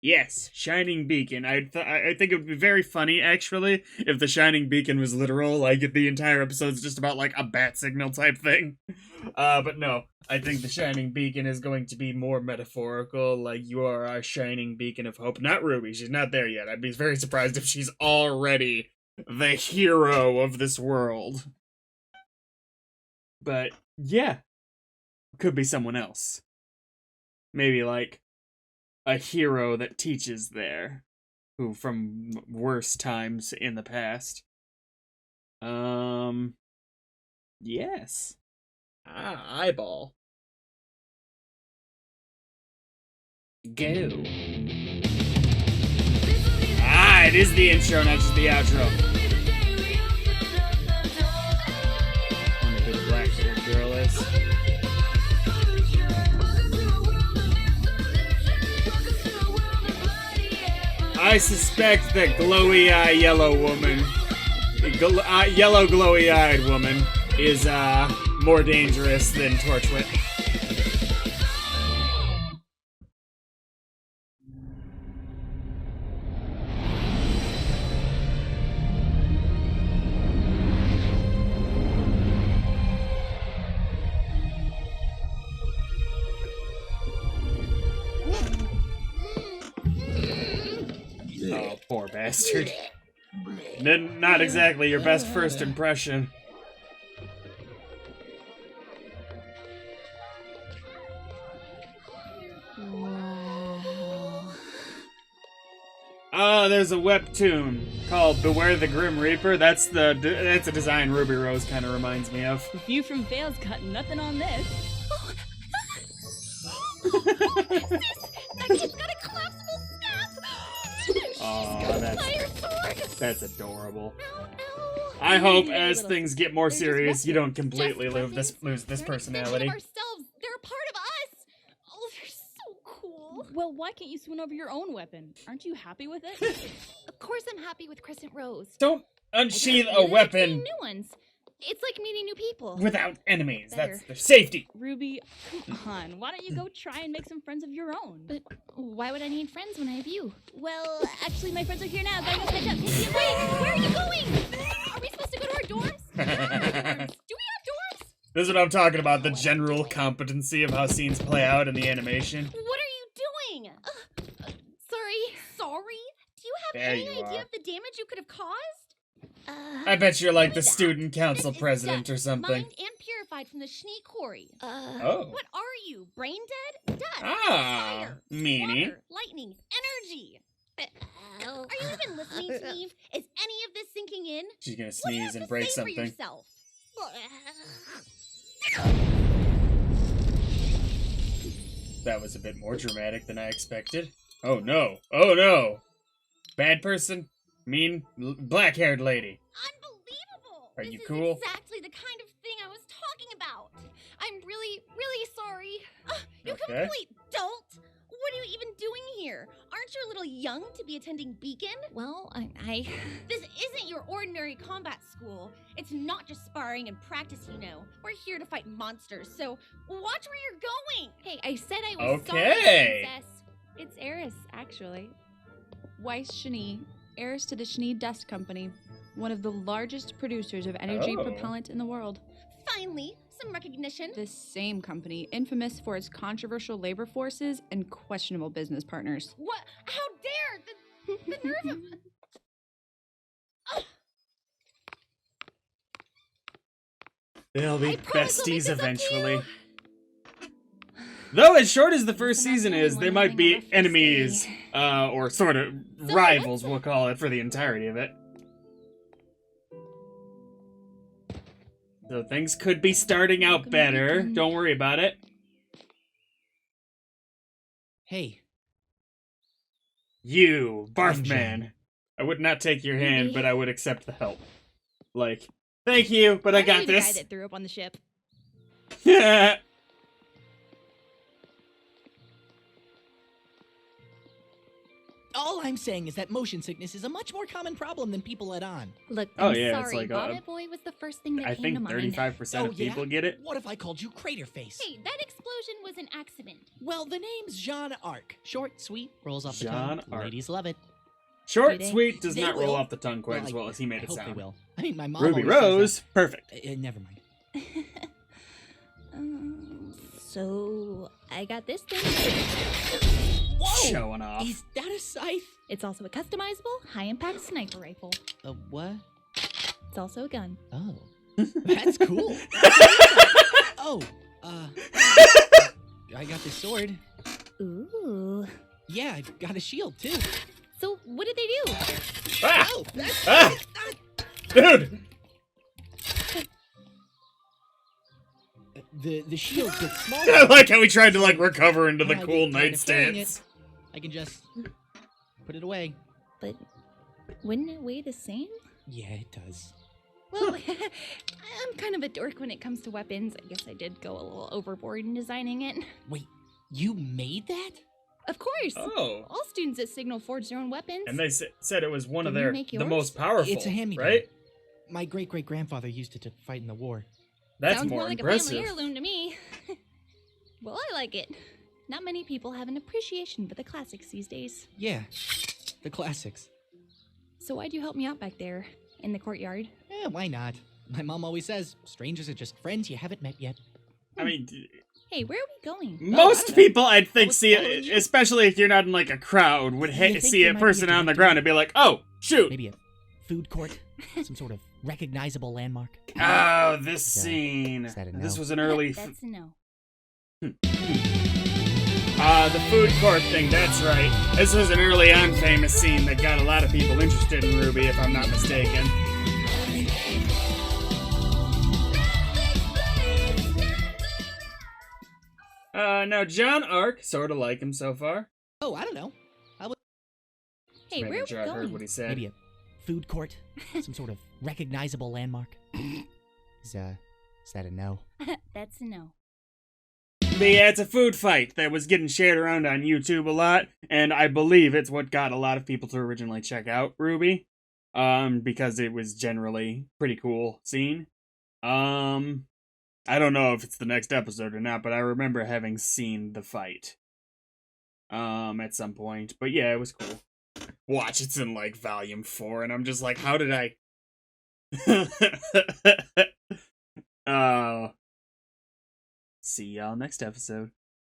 Yes, shining beacon. I think it would be very funny, actually, if the shining beacon was literal, like the entire episode's just about like a bat signal type thing. But no, I think the shining beacon is going to be more metaphorical, like you are our shining beacon of hope. Not Ruby, she's not there yet. I'd be very surprised if she's already the hero of this world. But yeah, could be someone else. Maybe like a hero that teaches there, who from worse times in the past. Yes. Eyeball. Go. It is the intro, not just the outro. Wonder who the black-haired girl is. I suspect that glowy-eyed yellow woman, yellow glowy-eyed woman, is more dangerous than Torchwit. Oh, poor bastard. Not exactly your best first impression. Wow. Oh, there's a webtoon called Beware the Grim Reaper. That's a design Ruby Rose kind of reminds me of. The view from Vale's got nothing on this. That kid's got a collapsible staff! Oh, that's adorable. Ow. I hope as things get more serious, you don't completely lose this personality. They're an extension of ourselves. They're a part of us. Oh, they're so cool. Well, why can't you swing over your own weapon? Aren't you happy with it? Of course I'm happy with Crescent Rose. Don't unsheath a I like weapon meeting new ones. It's like meeting new people. without enemies. Better. That's their safety. Ruby, come on. Why don't you go try and make some friends of your own? But why would I need friends when I have you? Well, actually, my friends are here now. Gotta go catch up. Wait, where are you going? Are we supposed to go to our dorms? Where are our dorms? Do we have dorms? This is what I'm talking about, the general competency of how scenes play out in the animation. What are you doing? Sorry. Sorry? Do you have There any you idea are. of the damage you could have caused? I bet you're like the What is that? student council This is president dust, or something. Mined and purified from the Schnee Quarry. Oh. What are you? Brain dead? Dust. Ah, Fire. meanie. Water. Lightning. Energy. Are you even listening, Steve? Is any of this sinking in? She's gonna What do you sneeze have and to break say for something. yourself? That was a bit more dramatic than I expected. Oh no. Oh no. Bad person. Mean black-haired lady. Unbelievable! Are This you is cool? exactly the kind of thing I was talking about. I'm really, really sorry. You Okay. complete dolt! What are you even doing here? Aren't you a little young to be attending Beacon? Well, I... This isn't your ordinary combat school. It's not just sparring and practice, you know. We're here to fight monsters, so watch where you're going! Hey, I said I was Okay. sorry, princess. It's Eris, actually. Weiss Schnee, heiress to the Schnee Dust Company, one of the largest producers of energy Oh. propellant in the world. Finally, some recognition. This same company, infamous for its controversial labor forces and questionable business partners. What? How dare! The nerve of... They'll be I promise I'll make besties this up to eventually. you. Though as short as the first Listen, I'm season the only is, they one might having a be rough first enemies, day. or sort of So, rivals, what's we'll call it, for the entirety of it. So things could be starting out Welcome, better. Beacon. Don't worry about it. Hey, You, I'm Barfman. Jen. I would not take your hand, Ruby. but I would accept the help. Like, thank you, but I got The guy this. that threw up on the ship. all I'm saying is that motion sickness is a much more common problem than people let on. Look, Oh, I'm yeah, it's sorry. like, Vomit Boy was the first thing that I came think to mind. 35% Oh, of people yeah? get it. What if I called you Crater Face? Hey, that explodes explosion was an accident. Well, the name's Jean Arc. Short, sweet, rolls off the Jean tongue. Arc. Ladies love it. Short, Do they? sweet, does They not roll will. off the tongue quite Well, as well as he made I it hope sound. they will. I mean, my mom Ruby always says Rose, perfect. that. Never mind. So I got this thing. Whoa! Showing off. Is that a scythe? It's also a customizable, high-impact sniper rifle. A what? It's also a gun. Oh. That's cool. Oh, I got this sword. Ooh. Yeah, I've got a shield, too. So what did they do? Ah! Oh, that's... Ah! Dude! The shield gets I smaller. like how he tried to, like, recover into the When I cool get tired of carrying nightstands. I can just put it away. But wouldn't it weigh the same? Yeah, it does. Well, I'm kind of a dork when it comes to weapons. I guess I did go a little overboard in designing it. Wait, you made that? Of course. Oh. All students at Signal forge their own weapons. And they said it was one of Didn't you their, make the yours? most powerful, It's a hand-me-down. right? My great-great-grandfather used it to fight in the war. That's Sounds more like impressive. a family heirloom to me. Well, I like it. Not many people have an appreciation for the classics these days. Yeah, the classics. So why'd you help me out back there in the courtyard? Why not? My mom always says, strangers are just friends you haven't met yet. I mean, Hey, where are we going? most don't know. people, I'd think, was see following it, you. especially if you're not in, like, a crowd, would You think see there a might be person a on the directory? ground and be like, oh, shoot! Maybe a food court? Some sort of recognizable landmark? Oh, this Is that- scene. is that a This no? was an early... That's a no. The food court thing, that's right. This was an early on famous scene that got a lot of people interested in Ruby, if I'm not mistaken. Now John Arc, sort of like him so far. Oh, I don't know. Hey, Just where are making sure we I heard going? what he said. Maybe a food court? Some sort of recognizable landmark? Is that a no? That's a no. But yeah, it's a food fight that was getting shared around on YouTube a lot, and I believe it's what got a lot of people to originally check out Ruby, because it was generally pretty cool scene. I don't know if it's the next episode or not, but I remember having seen the fight, at some point. But yeah, it was cool. Watch, it's in like volume 4, and I'm just like, how did I? See y'all next episode.